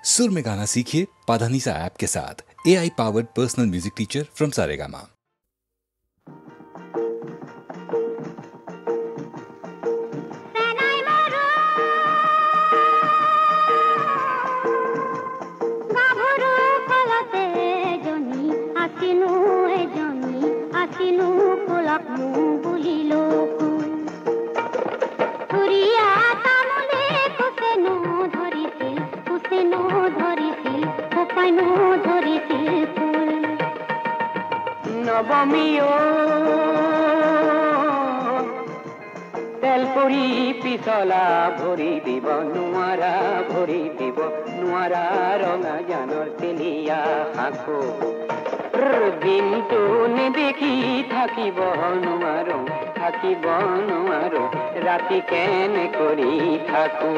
सुर में गाना सीखिए पाधानीसा ऐप के साथ। AI powered personal music teacher from Saregama. নবমীও তেলপুরি পিছলা ভরি দিব নোৱাৰা ভৰি দিব নোৱাৰা ৰঙা জানৰ তেলিয়া হাকো দিনটো নেদেখি থাকিব নোৱাৰো ৰাতি কেনে কৰি থাকো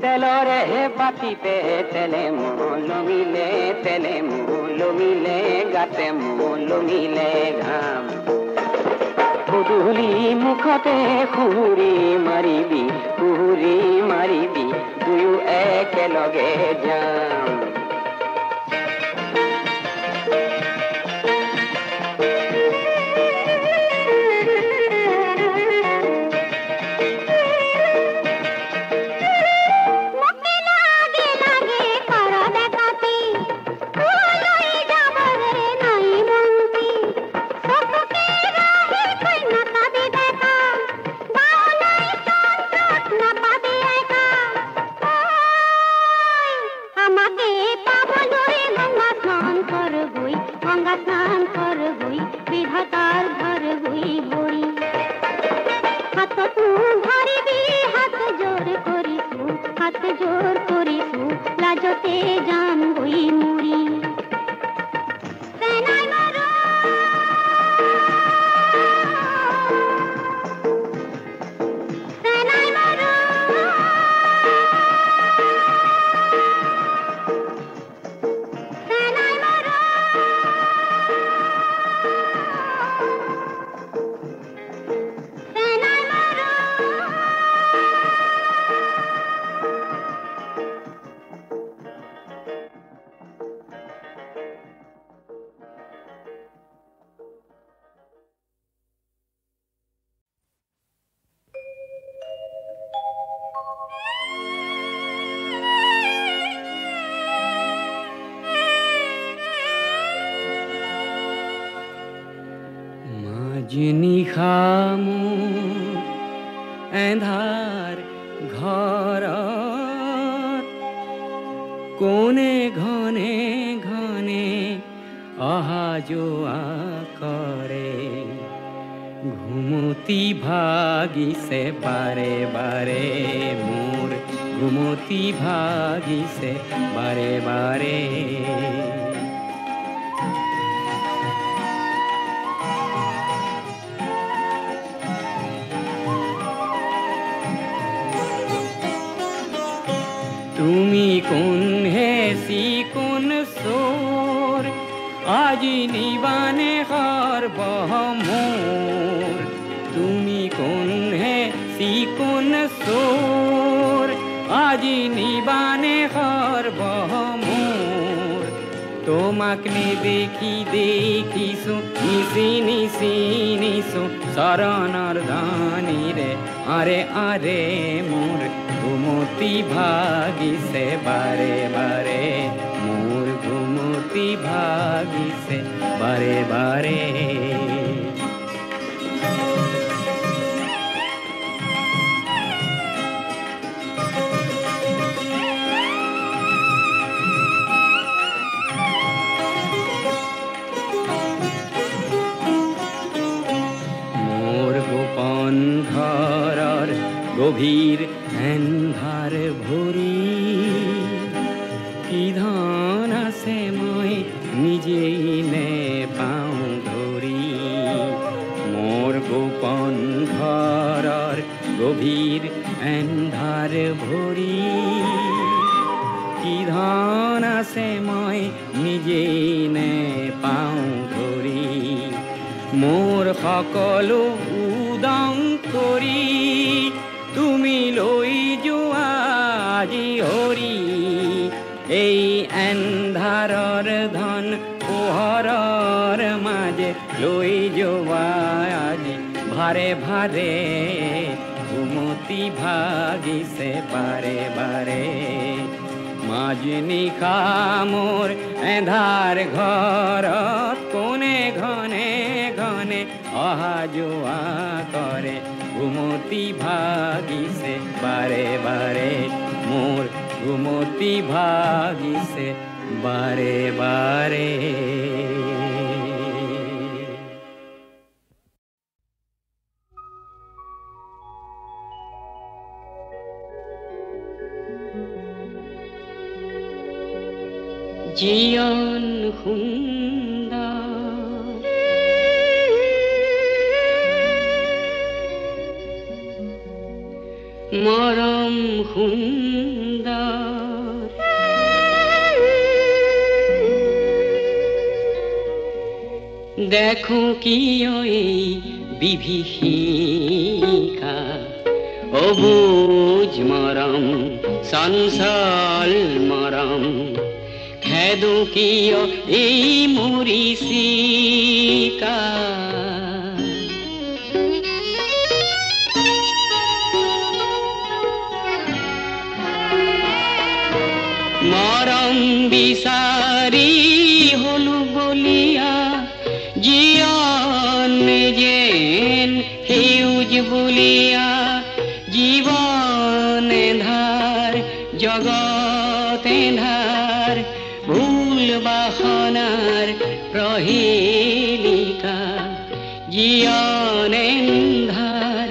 তেলৰে বাতিতে তেলে লমিলে গাতে লমিলে ঘাম গধূলি মুখতে খুহুৰি মাৰিবি দুয়ো একেলগে যাম নিশা মোৰ এন্ধাৰ ঘৰত কোনে ঘনে ঘনে অহা যোৱা কৰে ঘুমতি ভাগিছে বাৰে বাৰে মোৰ ঘুমতি ভাগিছে বাৰে বাৰে তুমি কোন হেসি কোন সোর আজি নিবানে মোর তুমি কোন হেসি কোন সোর আজি নিবানে মোর তোমাক দেখি দেখিছো নিশি শৰণৰ ধানী রে আরে আরে মোর ঘুমতি ভাগিছে বারে বারে মোর ঘুমতি ভাগিছে বারে বারে গভীর এন্ধার ভরি কি ধন আছে মই নিজেই নে পাওঁ ধৰি মোৰ গোপন ঘৰৰ গভীৰ এন্ধাৰ ভৰি কি ধন আছে মই নিজেই নে পাওঁ ধৰি মোৰ সকলো উদং কৰি তুমি লৈ যোৱা আজি হৰি এই এন্ধাৰৰ ধন পোহৰৰ মাজে লৈ যোৱা আজি ভাৰে ভাৰে ঘুমতি ভাগিছে বাৰে বাৰে মাজনিশা মোৰ এন্ধাৰ ঘৰত কোনে ঘনে ঘনে অহা যোৱা কৰে ঘুমতি ভাগিছে বাৰে বাৰে মোৰ ঘুমতি ভাগিছে বাৰে বাৰে জীয়ন সুন্দৰ মৰম সুন্দৰ দেখো কিয় এই বিভীষিকা অবুজ মৰম চঞ্চল মৰম খেদো কিয় এই মৰিচিকা মৰম বিচাৰি হলো বলিয়া জীয়ন যেন সেউজ বলিয়া জীৱন এন্ধাৰ জগত এন্ধাৰ ভুল বাসনাৰ প্ৰহেলিকা জীয়ন এন্ধাৰ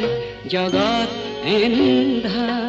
জগত এন্ধাৰ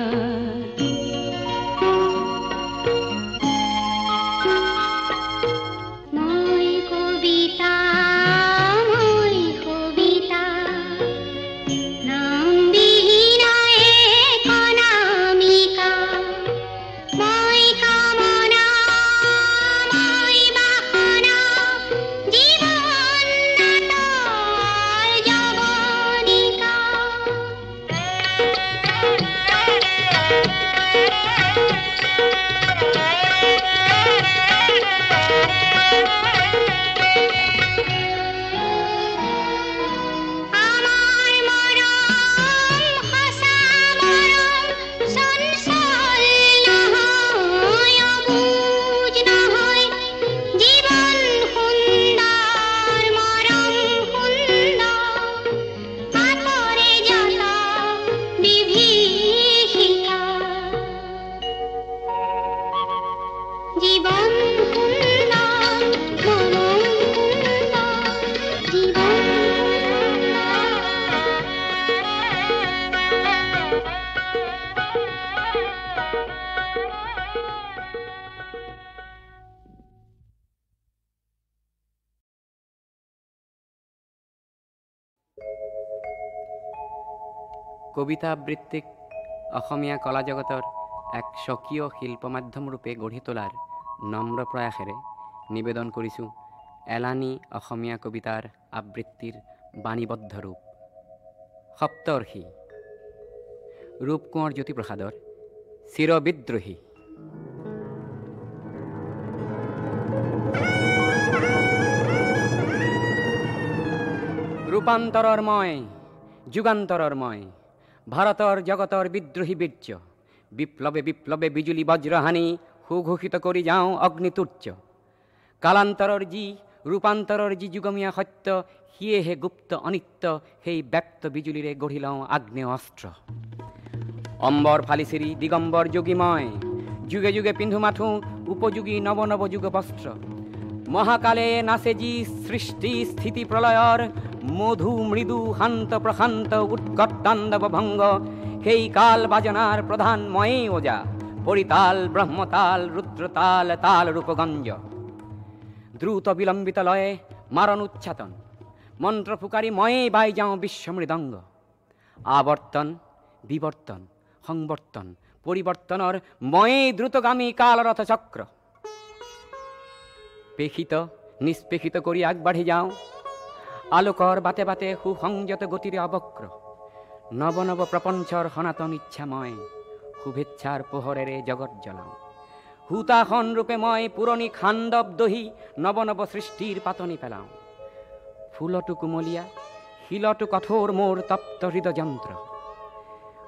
কবিতা আবৃত্তিক অসমীয়া কলা জগতৰ এক স্বকীয় শিল্প মাধ্যম ৰূপে গঢ়ি তোলাৰ নম্ৰ প্ৰয়াসেৰে নিবেদন কৰিছোঁ এলানি অসমীয়া কবিতাৰ আবৃত্তিৰ বাণীবদ্ধ ৰূপ সপ্তৰ্ষি ৰূপ কোঁৱৰ জ্যোতিপ্ৰসাদৰ চিৰবিদ্ৰোহী। ৰূপান্তৰৰ মই যুগান্তৰৰ মই ভাৰতৰ জগতৰ বিদ্ৰোহী বীৰ্য বিপ্লৱে বিপ্লৱে বিজুলী বজ্ৰহানি সুঘোষিত কৰি যাওঁ অগ্নিতুৰ্য কালান্তৰৰ যি ৰূপান্তৰৰ যি যুগমীয়া সত্য সিয়েহে গুপ্ত অনিত্য সেই ব্যক্ত বিজুলীৰে গঢ়ি লওঁ আগ্নেয় অস্ত্ৰ অম্বৰ ফালিচিৰি দিগম্বৰ যোগী মই যুগে যুগে পিন্ধো মাথো উপযোগী নৱ নৱ যুগ বস্ত্ৰ মহাকালে নাচে যি সৃষ্টি স্থিতি প্ৰলয়ৰ মধু মৃদু শান্ত প্ৰশান্ত উৎকট তাণ্ডৱ ভংগ সেই কাল বাজনার প্রধান ময়ে ওজা, পরিতাল ব্রহ্মতাল রুদ্রতাল তাল রূপগঞ্জ। দ্রুত বিলম্বিত লয়ে মারণ উচ্ছাতন, মন্ত্র ফুকারি ময়ে বাই যাও বিশ্ব মৃদঙ্গ। আবর্তন বিবর্তন সংবর্তন পরিবর্তনের ময়ে দ্রুতগামী কালরথ চক্র। পেখিত নিষ্পেখিত করি আগ বাঢ়ি যাও, আলোকর বাতে বাতে সুসংযত গতিরে অবক্র। নব নব প্রপঞ্চর সনাতন ইচ্ছাময়, শুভেচ্ছার পোহরেরে জগৎ জ্বলাও। হুতাখন রূপে ময় পুরনি খান্দব দহি, নব নব সৃষ্টির পাতনি পেলাও। ফুলটু কুমলিয়া শিলটু কঠোর মোর তপ্ত হৃদযন্ত্র।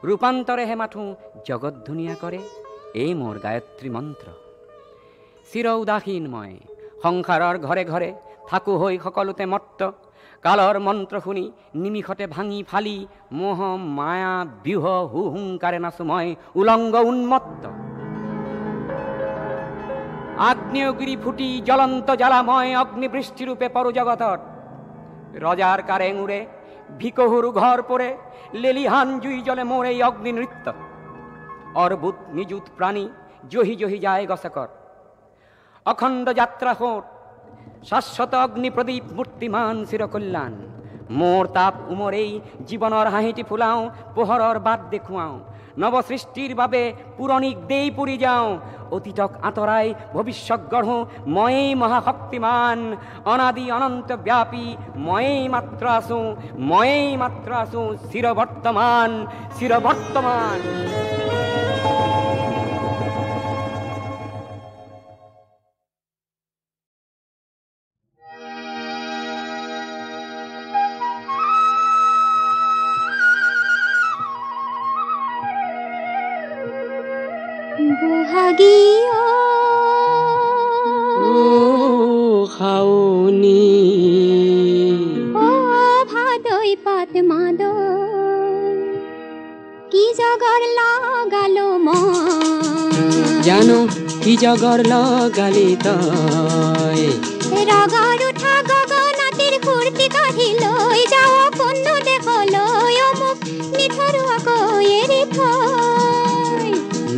রূপান্তরে হে মাথো জগৎ ধুনীয়া করে এই মোর গায়ত্রী মন্ত্র। চিৰ উদাসীনময় সংসাৰৰ ঘৰে ঘৰে থাকো হৈ সকলোতে মত্ত। কালৰ মন্ত্ৰ শুনি নিমিষতে ভাঙি ফালি, মোহ মায়া বিহ হুহুংকাৰে নাচো মই উলংগ উন্মত্ত। আগ্নেয়গিরি ফুটি জ্বলন্ত জ্বালাময় অগ্নিবৃষ্টিরূপে পরজগতত। রজার কারেং উড়ে ভিকহুরু ঘর পরে, লেলিহান জুই জলে মোর এই অগ্নি নৃত্য। অর্বুত নিযুত প্রাণী জহি জহি যায় গসকর। অখণ্ড যাত্রা হোট শাশ্বত অগ্নি প্রদীপ মূর্তিমান চিরকল্যাণ। মোর তাপ উমর এই জীবনৰ হাঁহিটি ফুলাও, পোহৰৰ বাট দেখুৱাও। নবসৃষ্টিৰ বাবে পুৰণিক দেই পুৰি যাওঁ, অতীতক আঁতৰাই ভৱিষ্যত গঢ়ো ময়েই মহাশক্তিমান। অনাদি অনন্ত ব্যাপী ময়েই মাত্ৰ আছো, ময়েই মাত্ৰ আছো চিৰবৰ্তমান চিৰবৰ্তমান। বহাগীয় খাওনি ও ভাদই পাত মাদই, কি জগর লাগালো মন জানো কি জগর লগালি তই। রগর উঠা গগনাতির কুর্তি কাঢ়ি লৈ যাও পন্ন দেখলৈ, অমুক নিথৰুৱা কৈয়েৰি থৈ।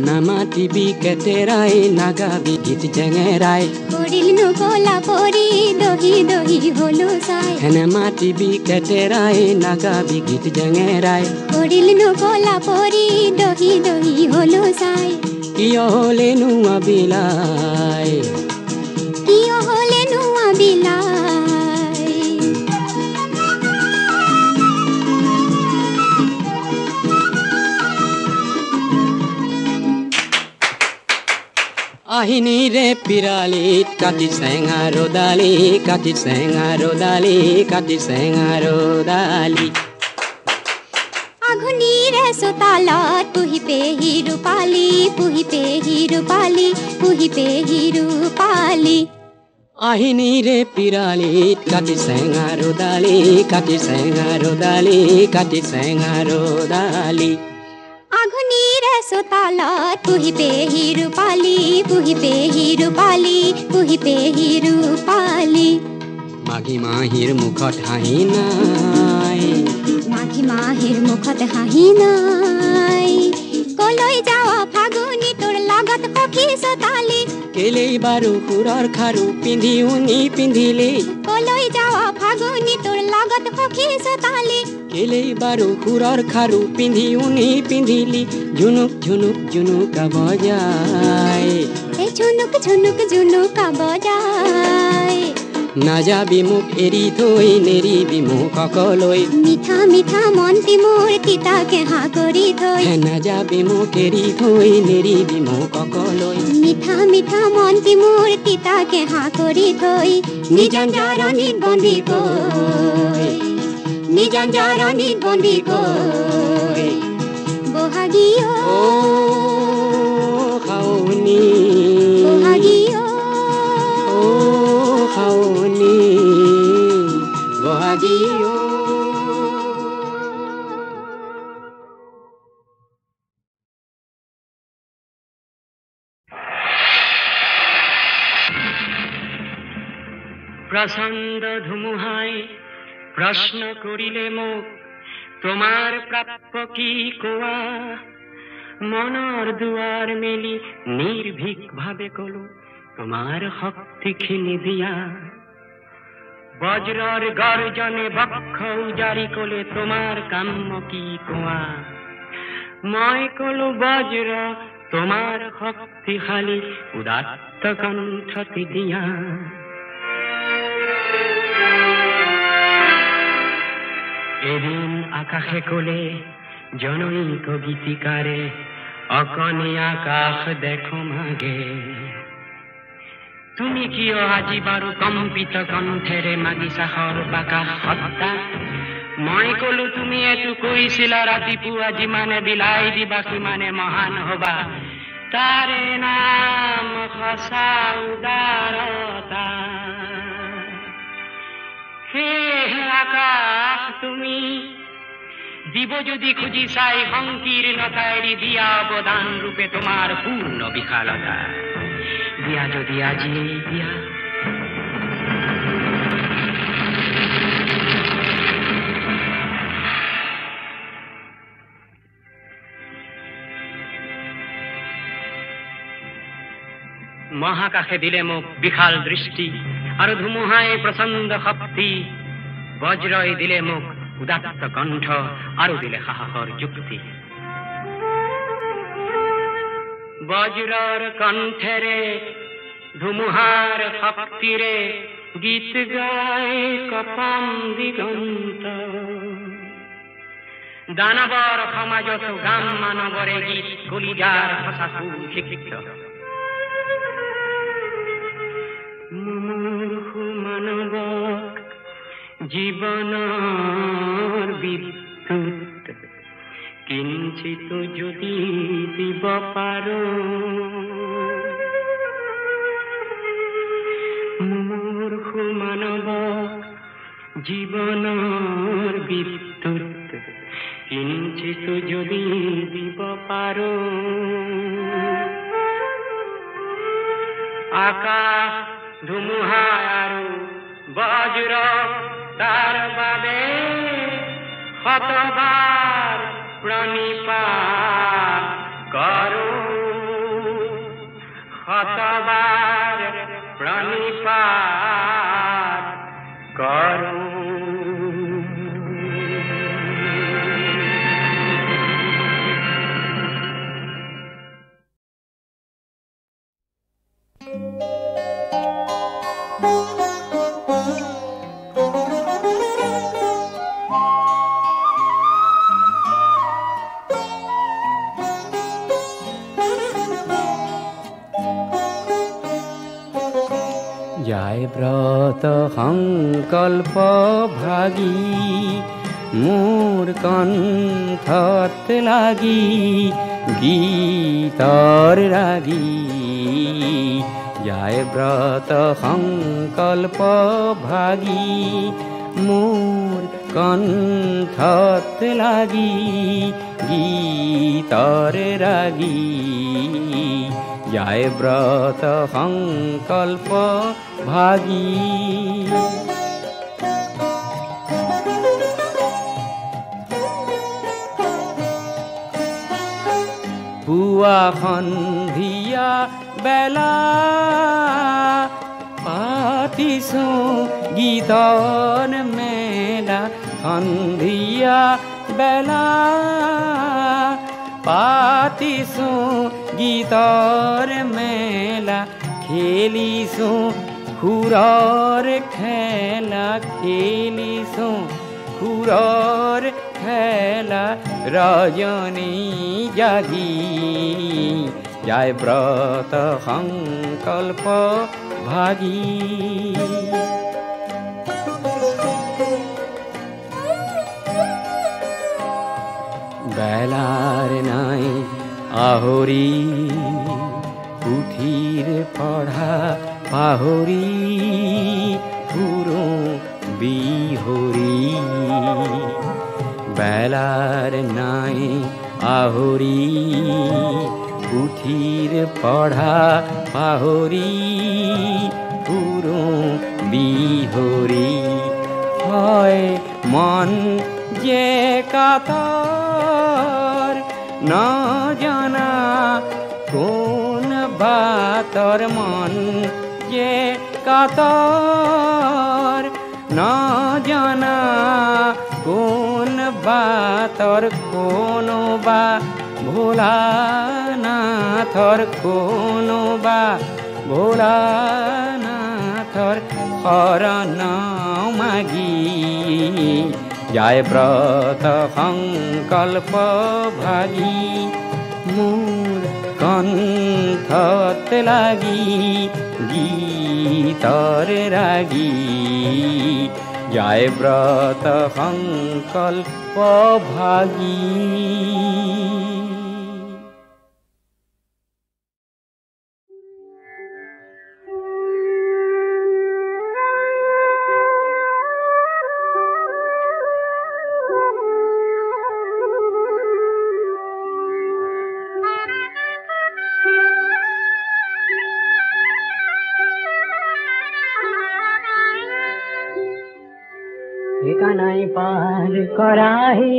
নামাতিবি কেতেৰাই নাগাবি গীত জেঙেৰাই, কৰিল নকলা পৰি দহি দহি হলো চাই। হেনে মাতিবি কেতেৰাই নাগাবি গীত জেঙেৰাই, কৰিল নকলা পৰি দহি দহি হলো চাই। কিয় হলে নোৱা বিলাই, কিয় হলে নোৱা বিলাই। আহিনি ৰে পিৰালিত কাটি চেঙা ৰদালি, কাটি চেঙা ৰদালি, কাটি চেঙা ৰদালি। আঘুনিৰে চোতালত পুহি পেহি ৰূপালী, পুহি পেহি ৰূপালী, পুহি পেহি ৰূপালী। আহিনি ৰে পিৰালিত কাটি চেঙা ৰদালি, কাটি চেঙা ৰদালি, কাটি চেঙা ৰদালি। আঘুনিৰে চোতালত পুহি পেহি ৰূপালী, পুহি পেহি ৰূপালী, পুহি পেহি ৰূপালী। মাঘী মাহীৰ মুখত হাঁহি নাই, মাঘী মাহীৰ মুখত হাঁহি নাই। কলৈ যাৱা ফাগুনি তোৰ লগত সখী চোতালী, কেলেই বাৰু সুৰৰ খাৰু পিন্ধি উনি পিন্ধিলি। কলৈ যাৱা ফাগুনি তোৰ লগত সখী চোতালী, কেলেই বাৰু সুৰৰ খাৰু পিন্ধি উনি পিন্ধিলি। ঝুনুক ঝুনুক জুনুকা বজাই, এই ঝুনুক ঝুনুক জুনুকা বজাই। নাযাবি মোক এৰি থৈ, নেৰিবি মোক অকলৈ। মিঠা মিঠা মনটি মোৰ তিতা কেহা কৰি থৈ, নাযাবি মোক এৰি থৈ, নেৰিবি মোক অকলৈ। মিঠা মিঠা মনটি মোৰ তিতা কেহা কৰি থৈ। নিজাঞ্জাৰণিত বন্দী কৈ, নিজাঞ্জাৰণিত বন্দী কৈ। বহাগীয় খাওনি, বহাগীয় খাওনি, বহাগীয়। প্ৰচণ্ড ধুমুহাই প্ৰশ্ন কৰিলে মোক, তোমাৰ প্ৰাপ্য কি কোয়া মনৰ দুৱাৰ মেলি নিৰ্ভীক ভাৱে কলো তোমাৰ শক্তি খিনি দিয়া বজ্ৰৰ গৰ্জনে বক্ষ উজাৰি কলে তোমাৰ কাম্য কি কোৱা মই কলো বজ্ৰ তোমাৰ শক্তিশালী উদাত্ত কণ্ঠটি দিয়া এদিন আকাশে কলে জনৈক গীতিকাৰে অকণি আকাশ দেখো মাগে তুমি কিয় আজি বাৰু কম্পিত কণ্ঠেৰে মাগিছা সৰ্বাকাশ সত্তা মই কলো তুমি এইটো কৈছিলা ৰাতিপুৱা যিমানে বিলাই দিবা সিমানে মহান হবা তাৰে নাম সঁচা উদাৰতা হে আকাশ তুমি দিব যদি খুঁজি চাই সংকীৰ্ণতাইৰি দিয়া অৱদান ৰূপে তোমাৰ পূৰ্ণ বিশালতা দিয়া যদি আজি দিয়া মহাকাশে দিলে মোক বিশাল দৃষ্টি আৰু ধুমুহাই প্ৰচণ্ড শক্তি বজ্ৰই দিলে মোক উদাত্ত কণ্ঠ আৰু দিলে সাহসৰ যুক্তি বজ্ৰৰ কণ্ঠেৰে ধুমুহাৰ শক্তিৰে গীত গাই কপাম দিগন্ত দানৱৰ সমাজতো গাম মানৱৰে গীত কলিজাৰ সঁচাকো শিক্ষিত মূৰ্খ মানৱক জীৱনৰ বিদ্যুৎ কিঞ্চিত যদি দিব পাৰো মূৰ্খ মানৱক জীৱনৰ বিদ্যুৎ কিঞ্চিত যদি দিব পাৰো আকাশ ধুমুহা আৰু বজ্ৰ তাৰ বাবে শতবাৰ প্ৰণিপাত কৰো শতবাৰ প্ৰণিপাত কৰো যায় ব্ৰত সংকল্প ভাগি মোৰ কণ্ঠত লাগি গীতৰ ৰাগি যায় ব্ৰত সংকল্প ভাগি মোৰ কণ্ঠত লাগি গীতৰ ৰাগি যায় ব্ৰত সংকল্প ভাগি পুৱা সন্ধিয়া বেলা পাতিছো গীতৰ মেলা সন্ধিয়া বেলা পাতিছো গীতৰ মেলা খেলিছো সুৰৰ খেলা খেলিছো সুৰৰ খেলা ৰজনী জাগি যায় ব্ৰত সংকল্প ভাগি বেলাৰ নাই আহৰি পুথিৰ পঢ়া পাহৰি ফুৰো বিহৰি বেলাৰ নাই আহৰি পুথিৰ পঢ়া পাহৰি ফুৰো বিহৰি হয় মন যে কাতর না জানা কোন বাতর মন যে কাতর না জানা কোন বাতর কোনো বা ভোলা না থর কোনো বা ভোলা না থর হরণ মাগি যায় ব্রত সংকল্প ভাগি মোর কণ্ঠত লাগি গীতর রাগি যায় ব্রত সংকল্প ভাগি। ঠিকানাই পার করাহি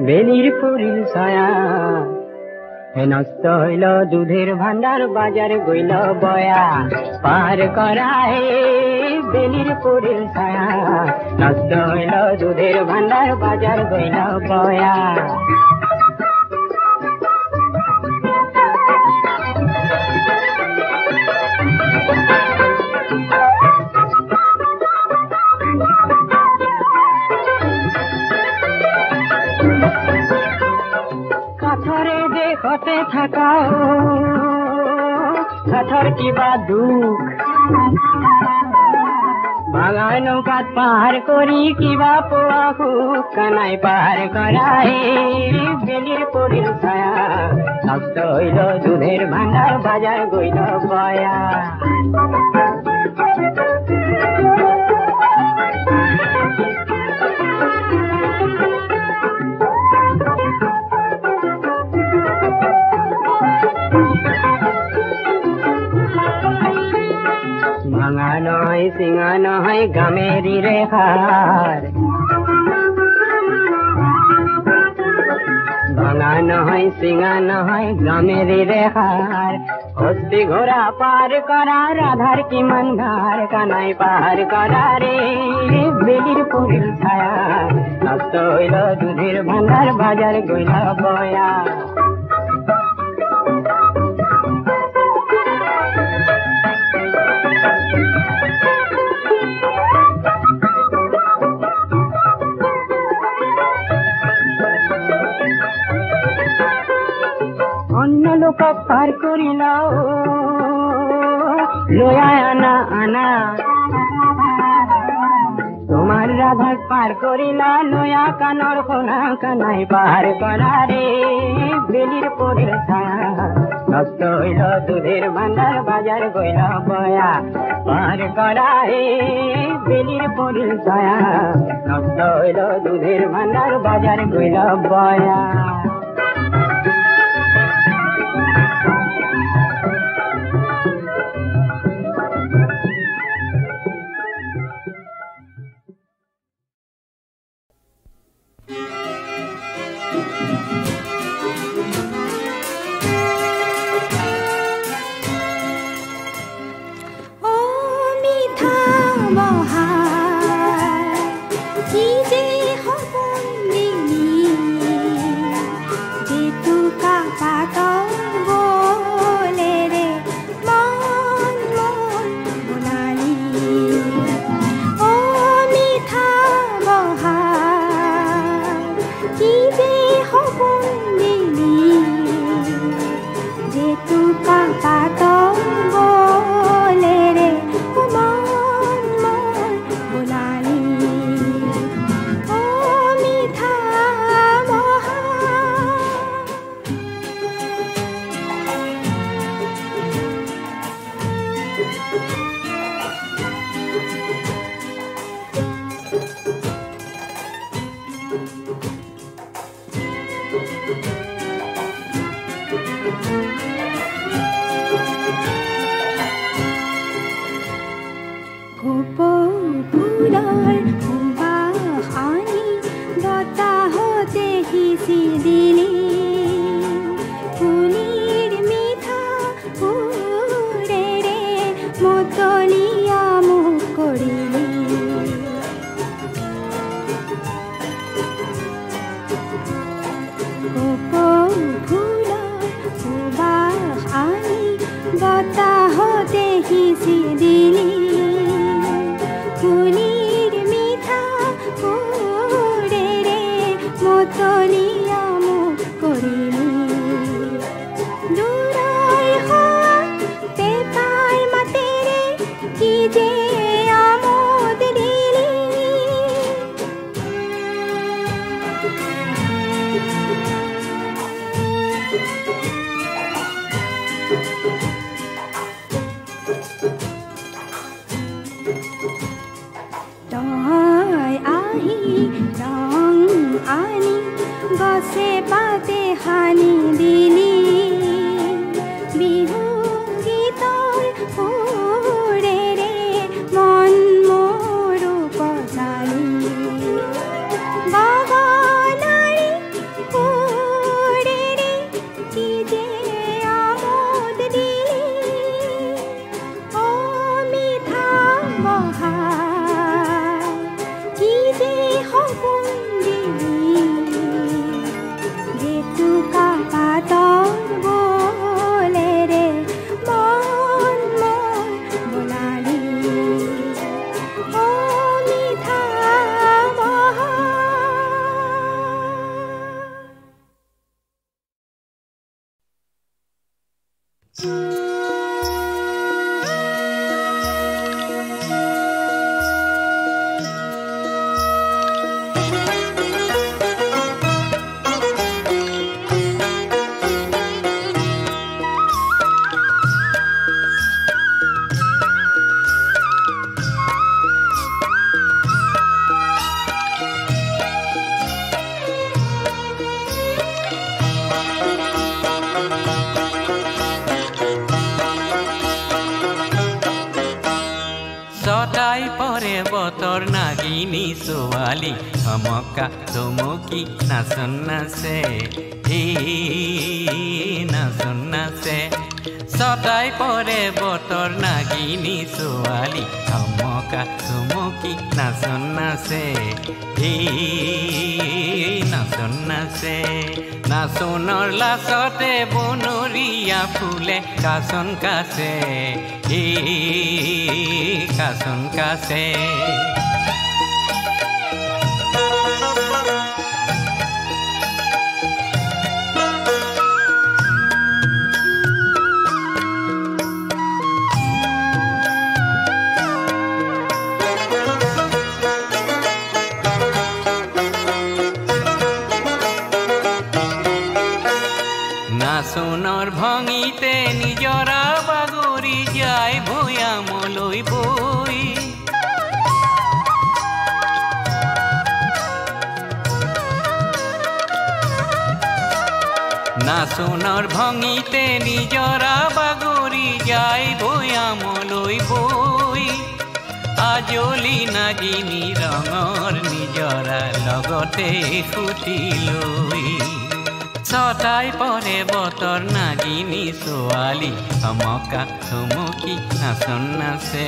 বেলির পুরিল ছায়া নষ্ট হইল দুধের ভান্ডার বাজার গইল বয়া পার করাহি বেলির পুরিল ছায়া নষ্ট হইল দুধের ভান্ডার বাজার গইল বয়া কাথরে দেখতে থাকাও কাথর কিবা দুঃখ বাগান নৌকাত পার করি কিবা পোয়া খুব কানাই পার করাই বেলির পরিল ছায়া নষ্ট হইল দুধের ভান্ডার বাজার গইল বয়া ভাঙা নয় সিঙা নয় গামেরি রেখার ভাঙা নয় সিঙা নয় গামেরি রেখার হস্তি ঘোড়া পার করা রাধার কি মন্ধার কানাই পার করা রে বেলির পুরিল ছায়া নষ্ট হইল দুধের ভান্ডার বাজার গইল বয়া অন্য লোক পার করিল লয়া আনা আনা তোমার রাধা পার করিল লয়া কানর কোনা কানাই পার করা রে বেলির পরিল ছায়া নষ্ট হইল দুধের ভান্ডার বাজার গইল বয়া পার করা রে বেলির পরিল ছায়া নষ্ট হইল দুধের ভান্ডার বাজার গইল বয়া আনি গছে পাতে হানি দিলি বিহু গীতৰ সুৰেৰে মন মোৰো পচালি গগনাৰী সুৰেৰে কি যে আমোদ দিলি অ মিঠা বহাৰ কি যে সপোন দিলি জেতুকা পাতৰ বলেৰে মন মোৰ বোলালি অ মিঠা বহাৰ ছটাই পৰে বতৰ নাগিনী ছোৱালী ধমকা ধমকি নাচন নাচে নাচন নাচে ছটাই পৰে বতৰ নাগিনী ছোৱালী ধমকা ধমকি নাচন নাচে নাচন নাচে নাচনৰ লাচতে বনৰীয়া ফুলে কাচন কাছে কাচন কাছে নাচনৰ ভঙিতে নিজৰা বাগৰি যায় ভৈয়ামলৈ বৈ নাচনৰ ভঙিতে নিজৰা বাগৰি যায় ভৈয়ামলৈ বৈ আজলি নাগিনী ৰঙৰ নিজৰা লগতে সুতি লৈ ছটাই পৰে বতৰ নাগিনী ছোৱালী ধমকা ধমকি নাচন নাচে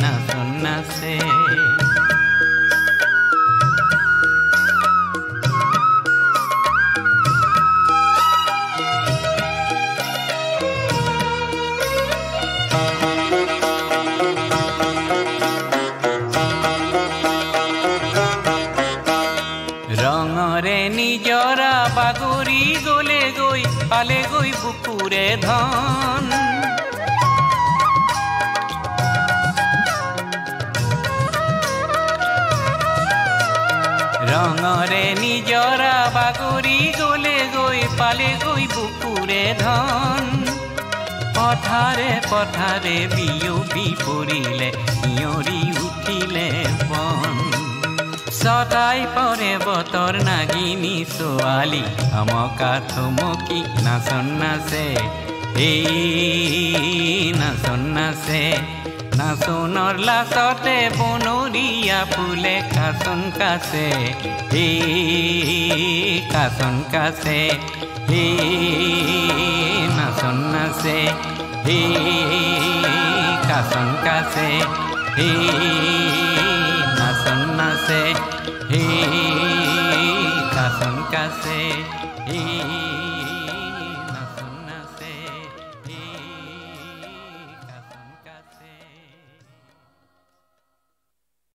নাচন নাচে ৰঙৰে নিজৰা বাগৰি গলে গৈ পালে গৈ বুকুৰে ধন ৰঙৰে নিজৰা বাগৰি গলে গৈ পালে গৈ বুকুৰে ধন পথাৰে পথাৰে বিয়পি পৰিলে ইয়ৰি উঠিলে বন ছটাই পৰে বতৰ নাগিনী ছোৱালী ধমকা ধমকি নাচন নাচে নাচন নাচে নাচনৰ লাচতে বনৰীয়া ফুলে কাচন কাছে কাচন কাছে নাচন নাচে কাচন কাছে নাচন নাচে কাচন কাছে